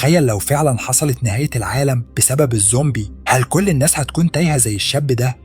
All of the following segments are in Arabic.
تخيل لو فعلا حصلت نهاية العالم بسبب الزومبي، هل كل الناس هتكون تايهة زي الشاب ده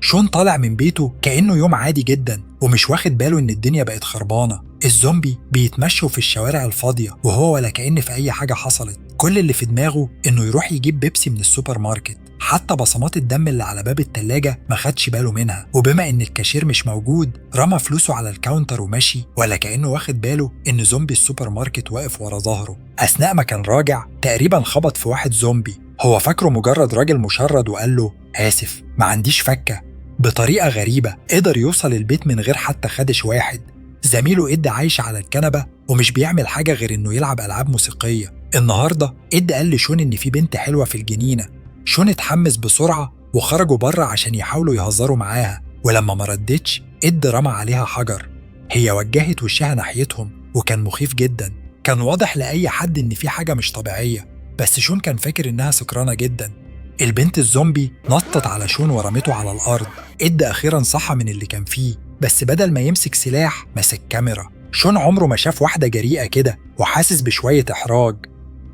شون طالع من بيته كأنه يوم عادي جدا ومش واخد باله إن الدنيا بقت خربانة. الزومبي بيتمشوا في الشوارع الفاضية وهو ولا كأن في أي حاجة حصلت، كل اللي في دماغه إنه يروح يجيب بيبسي من السوبر ماركت. حتى بصمات الدم اللي على باب التلاجة ما خدش باله منها، وبما إن الكاشير مش موجود رمى فلوسه على الكاونتر ومشي ولا كأنه واخد باله إن زومبي السوبر ماركت واقف ورا ظهره. أثناء ما كان راجع تقريبا خبط في واحد زومبي، هو فاكره مجرد راجل مشرد وقال له آسف ما عنديش فكة. بطريقة غريبة قدر يوصل البيت من غير حتى خدش واحد. زميله إد عايش على الكنبة ومش بيعمل حاجة غير إنه يلعب ألعاب موسيقية. النهاردة إد قال لشون إن في بنت حلوة في الجنينة. شون اتحمس بسرعة وخرجوا بره عشان يحاولوا يهزروا معاها، ولما ما ردتش إد رمى عليها حجر. هي وجهت وشها ناحيتهم وكان مخيف جدا. كان واضح لأي حد إن في حاجة مش طبيعية، بس شون كان فاكر إنها سكرانة جدا. البنت الزومبي نطت على شون ورمته على الأرض. إد أخيرا صحى من اللي كان فيه، بس بدل ما يمسك سلاح مسك كاميرا. شون عمره ما شاف واحدة جريئة كده وحاسس بشوية إحراج.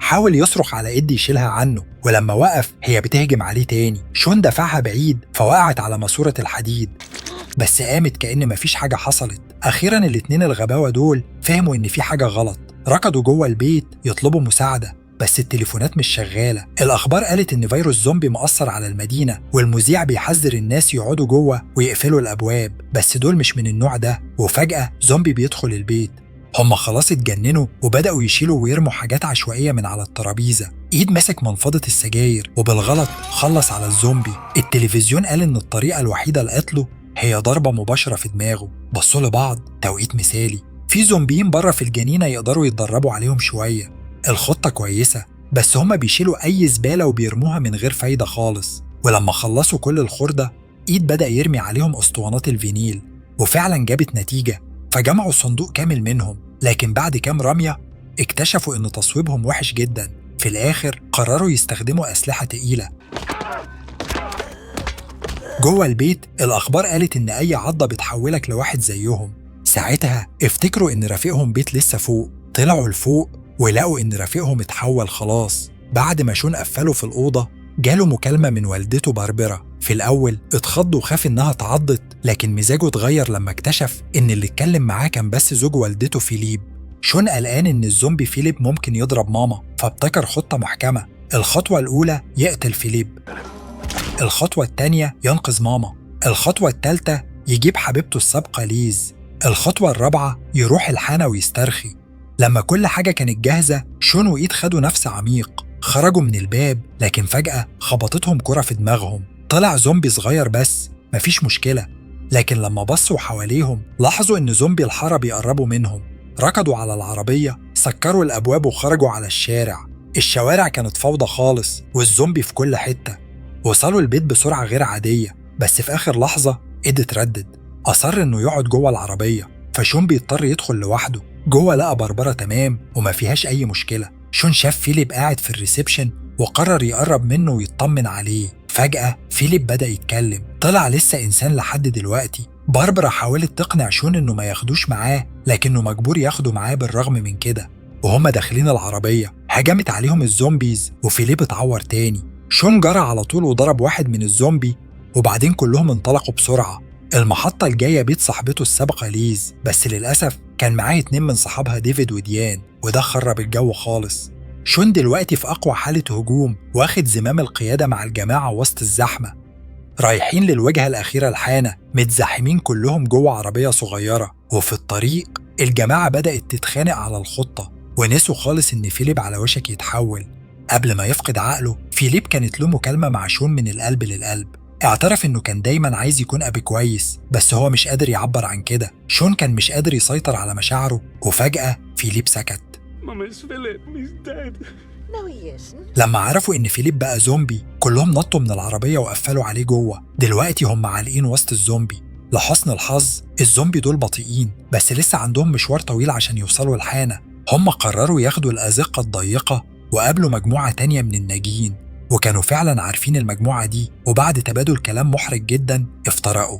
حاول يصرخ على إد يشيلها عنه، ولما وقف هي بتهجم عليه تاني. شون دفعها بعيد فوقعت على ماسورة الحديد، بس قامت كأن مفيش حاجة حصلت. أخيرا الاتنين الغباوة دول فهموا إن في حاجة غلط، ركضوا جوه البيت يطلبوا مساعدة، بس التليفونات مش شغالة. الأخبار قالت إن فيروس زومبي مأثر على المدينة، والمذيع بيحذر الناس يقعدوا جوه ويقفلوا الأبواب، بس دول مش من النوع ده. وفجأة زومبي بيدخل البيت. هم خلاص اتجننوا وبدأوا يشيلوا ويرموا حاجات عشوائية من على الترابيزة. إيد مسك منفضة السجاير وبالغلط خلص على الزومبي. التلفزيون قال إن الطريقة الوحيدة لقتله هي ضربة مباشرة في دماغه. بصوا لبعض، توقيت مثالي. في زومبيين بره في الجنينة يقدروا يتدربوا عليهم شوية. الخطة كويسة، بس هما بيشيلوا أي زبالة وبيرموها من غير فايدة خالص. ولما خلصوا كل الخردة إيد بدأ يرمي عليهم أسطوانات الفينيل، وفعلا جابت نتيجة. فجمعوا صندوق كامل منهم، لكن بعد كام رمية اكتشفوا إن تصويبهم وحش جدا. في الآخر قرروا يستخدموا أسلحة تقيلة. جوه البيت الأخبار قالت إن أي عضة بتحولك لواحد زيهم. ساعتها افتكروا إن رفيقهم بيت لسه فوق. طلعوا لفوق ولقوا إن رفيقهم اتحول خلاص. بعد ما شون قفلوا في الأوضة جاله مكالمة من والدته باربرا. في الأول اتخض وخاف إنها اتعضت، لكن مزاجه اتغير لما اكتشف إن اللي اتكلم معاه كان بس زوج والدته فيليب. شون قلقان إن الزومبي فيليب ممكن يضرب ماما، فابتكر خطة محكمة. الخطوة الأولى يقتل فيليب، الخطوة التانية ينقذ ماما، الخطوة التالتة يجيب حبيبته السابقة ليز، الخطوة الرابعة يروح الحانة ويسترخي. لما كل حاجة كانت جاهزة شون وإيد خدوا نفس عميق. خرجوا من الباب، لكن فجأة خبطتهم كرة في دماغهم. طلع زومبي صغير بس مفيش مشكلة، لكن لما بصوا حواليهم لاحظوا إن زومبي الحارة بيقربوا منهم. ركضوا على العربية، سكروا الأبواب وخرجوا على الشارع. الشوارع كانت فوضى خالص والزومبي في كل حتة. وصلوا البيت بسرعة غير عادية، بس في آخر لحظة إيد اتردد. أصر إنه يقعد جوه العربية، فشون بيضطر يدخل لوحده. جوه لقى باربرا تمام وما فيهاش أي مشكلة. شون شاف فيليب قاعد في الريسبشن وقرر يقرب منه ويطمن عليه. فجأة فيليب بدأ يتكلم، طلع لسه إنسان لحد دلوقتي. باربرا حاولت تقنع شون إنه ما ياخدوش معاه، لكنه مجبور ياخده معاه بالرغم من كده. وهم داخلين العربية هجمت عليهم الزومبيز وفيليب اتعور تاني. شون جرى على طول وضرب واحد من الزومبي، وبعدين كلهم انطلقوا بسرعة. المحطة الجاية بيت صاحبته السابقة ليز، بس للأسف كان معاه 2 من صحابها ديفيد وديان، وده خرب الجو خالص. شون دلوقتي في أقوى حالة هجوم، واخد زمام القيادة مع الجماعة وسط الزحمة. رايحين للوجهة الأخيرة الحانة، متزحمين كلهم جوه عربية صغيرة. وفي الطريق الجماعة بدأت تتخانق على الخطة، ونسوا خالص إن فيليب على وشك يتحول. قبل ما يفقد عقله فيليب كانت له مكالمة مع شون من القلب للقلب. اعترف إنه كان دايما عايز يكون أب كويس، بس هو مش قادر يعبر عن كده. شون كان مش قادر يسيطر على مشاعره، وفجأة فيليب سكت. لما عرفوا إن فيليب بقى زومبي كلهم نطوا من العربية وقفلوا عليه جوه. دلوقتي هم عالقين وسط الزومبي. لحسن الحظ الزومبي دول بطيئين، بس لسه عندهم مشوار طويل عشان يوصلوا الحانة. هم قرروا ياخدوا الأزقة الضيقة وقابلوا مجموعة تانية من الناجين، وكانوا فعلا عارفين المجموعة دي. وبعد تبادل كلام محرج جدا افترقوا.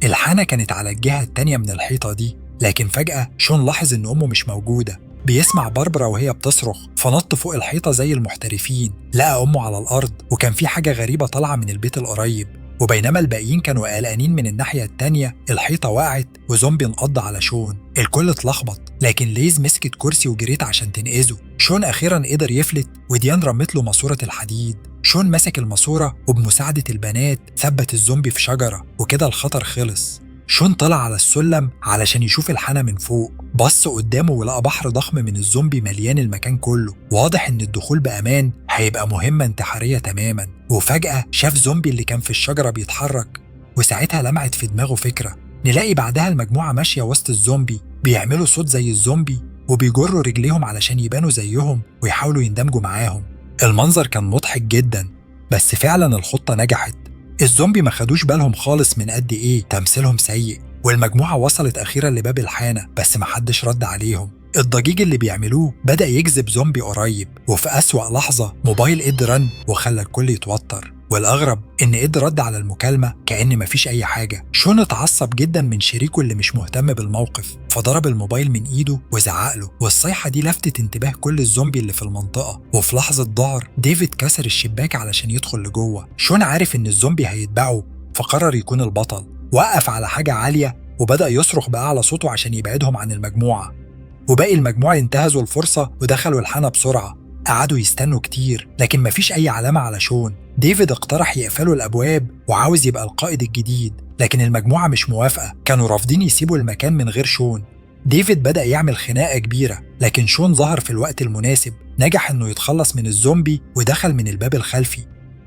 الحانة كانت على الجهة التانية من الحيطة دي، لكن فجأة شون لاحظ إن أمه مش موجودة. بيسمع باربرا وهي بتصرخ، فنط فوق الحيطة زي المحترفين، لقى أمه على الأرض وكان في حاجة غريبة طالعة من البيت القريب. وبينما الباقيين كانوا قلقانين من الناحية التانية، الحيطة وقعت وزومبي انقض على شون. الكل اتلخبط، لكن ليز مسكت كرسي وجريت عشان تنقذه. شون أخيرا قدر يفلت وديان رمت له ماسورة الحديد. شون مسك الماسورة وبمساعدة البنات ثبت الزومبي في شجرة، وكده الخطر خلص. شون طلع على السلم علشان يشوف الحانة من فوق، بص قدامه ولقى بحر ضخم من الزومبي مليان المكان كله. واضح ان الدخول بأمان هيبقى مهمة انتحارية تماما. وفجأة شاف زومبي اللي كان في الشجرة بيتحرك، وساعتها لمعت في دماغه فكرة. نلاقي بعدها المجموعة ماشية وسط الزومبي، بيعملوا صوت زي الزومبي وبيجروا رجليهم علشان يبانوا زيهم ويحاولوا يندمجوا معاهم. المنظر كان مضحك جدا، بس فعلا الخطة نجحت. الزومبي ما خدوش بالهم خالص من قد ايه تمثيلهم سيء، والمجموعة وصلت أخيرا لباب الحانة، بس محدش رد عليهم. الضجيج اللي بيعملوه بدأ يجذب زومبي قريب، وفي أسوأ لحظة موبايل إيد رن وخلى الكل يتوتر. والأغرب إن إيد رد على المكالمة كأن مفيش أي حاجة. شون اتعصب جدا من شريكه اللي مش مهتم بالموقف، فضرب الموبايل من إيده وزعقله، والصيحة دي لفتت انتباه كل الزومبي اللي في المنطقة. وفي لحظة ذعر ديفيد كسر الشباك علشان يدخل لجوه. شون عارف إن الزومبي هيتبعه، فقرر يكون البطل. وقف على حاجة عالية وبدأ يصرخ بأعلى صوته عشان يبعدهم عن المجموعة. وباقي المجموعة انتهزوا الفرصة ودخلوا الحانة بسرعة. قعدوا يستنوا كتير لكن مفيش أي علامة على شون. ديفيد اقترح يقفلوا الأبواب وعاوز يبقى القائد الجديد، لكن المجموعة مش موافقة، كانوا رافضين يسيبوا المكان من غير شون. ديفيد بدأ يعمل خناقة كبيرة، لكن شون ظهر في الوقت المناسب، نجح إنه يتخلص من الزومبي ودخل من الباب الخلفي.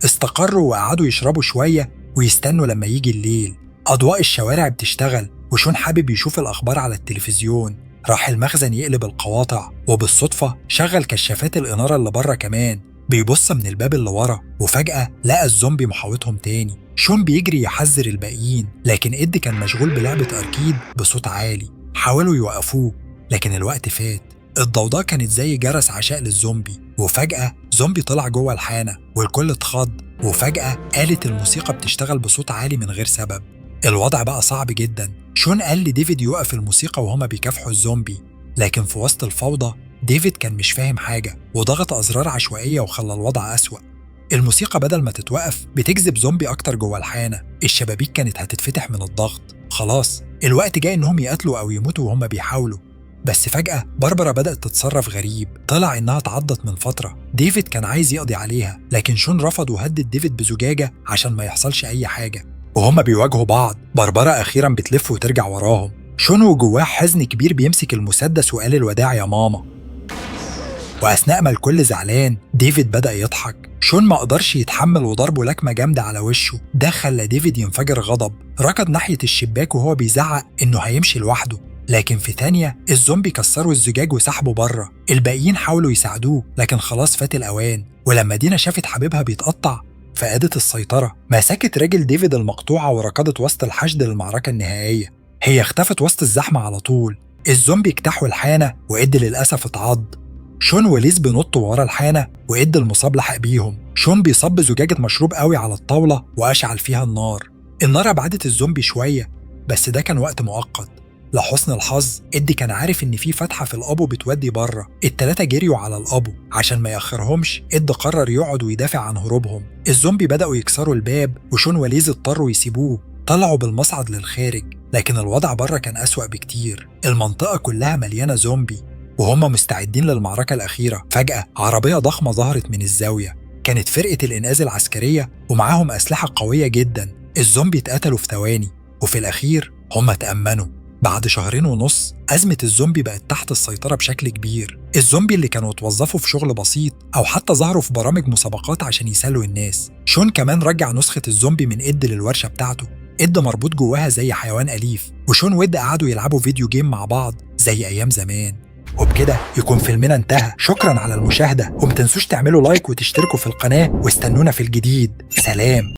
استقروا وقعدوا يشربوا شوية ويستنوا لما يجي الليل. أضواء الشوارع بتشتغل وشون حابب يشوف الأخبار على التلفزيون. راح المخزن يقلب القواطع، وبالصدفة شغل كشافات الإنارة اللي بره كمان. بيبص من الباب اللي ورا، وفجأة لقى الزومبي محاوطهم تاني. شون بيجري يحذر الباقيين، لكن إد كان مشغول بلعبة أركيد بصوت عالي. حاولوا يوقفوه لكن الوقت فات. الضوضاء كانت زي جرس عشاء للزومبي، وفجأة زومبي طلع جوه الحانة والكل اتخض. وفجأة آلة الموسيقى بتشتغل بصوت عالي من غير سبب. الوضع بقى صعب جدا. شون قال لديفيد يوقف الموسيقى وهما بيكافحوا الزومبي، لكن في وسط الفوضى ديفيد كان مش فاهم حاجة وضغط أزرار عشوائية وخلى الوضع أسوأ. الموسيقى بدل ما تتوقف بتجذب زومبي أكتر جوه الحانة. الشبابيك كانت هتتفتح من الضغط. خلاص الوقت جاي إنهم يقتلوا أو يموتوا وهما بيحاولوا. بس فجأة باربرا بدأت تتصرف غريب، طلع إنها اتعضت من فترة. ديفيد كان عايز يقضي عليها، لكن شون رفض وهدد ديفيد بزجاجة عشان ما يحصلش أي حاجة. وهما بيواجهوا بعض، باربرا أخيرا بتلف وترجع وراهم. شون وجواه حزن كبير بيمسك المسدس وقال الوداع يا ماما. وأثناء ما الكل زعلان ديفيد بدأ يضحك. شون ما قدرش يتحمل وضربه لكمة جامدة على وشه. ده خلى ديفيد ينفجر غضب، ركض ناحية الشباك وهو بيزعق إنه هيمشي لوحده. لكن في ثانية الزومبي كسروا الزجاج وسحبوا بره. الباقيين حاولوا يساعدوه لكن خلاص فات الأوان. ولما دينا شافت حبيبها بيتقطع فقادت السيطرة، مسكت رجل ديفيد المقطوعة وركضت وسط الحشد للمعركة النهائية. هي اختفت وسط الزحمة على طول. الزومبي اجتاحوا الحانة وإد للأسف اتعض. شون وليز بينطوا ورا الحانة وإد المصاب لحق بيهم. شون بيصب زجاجة مشروب قوي على الطاولة وأشعل فيها النار. النار أبعدت الزومبي شوية، بس ده كان وقت مؤقت. لحسن الحظ إد كان عارف إن في فتحة في الأبو بتودي بره. التلاتة جريوا على الأبو عشان ما يأخرهمش. إد قرر يقعد ويدافع عن هروبهم. الزومبي بدأوا يكسروا الباب وشون وليز اضطروا يسيبوه. طلعوا بالمصعد للخارج، لكن الوضع بره كان أسوأ بكتير. المنطقة كلها مليانة زومبي وهم مستعدين للمعركة الأخيرة. فجأة عربية ضخمة ظهرت من الزاوية، كانت فرقة الإنقاذ العسكرية ومعاهم أسلحة قوية جدا. الزومبي اتقتلوا في ثواني، وفي الأخير هم تأمنوا. بعد 2.5 شهر أزمة الزومبي بقت تحت السيطرة بشكل كبير. الزومبي اللي كانوا اتوظفوا في شغل بسيط أو حتى ظهروا في برامج مسابقات عشان يسلوا الناس. شون كمان رجع نسخة الزومبي من إد للورشة بتاعته. إد مربوط جواها زي حيوان أليف، وشون وإد قعدوا يلعبوا فيديو جيم مع بعض زي أيام زمان. وبكده يكون فيلمنا انتهى. شكرا على المشاهدة، ومتنسوش تعملوا لايك وتشتركوا في القناة، واستنونا في الجديد. سلام.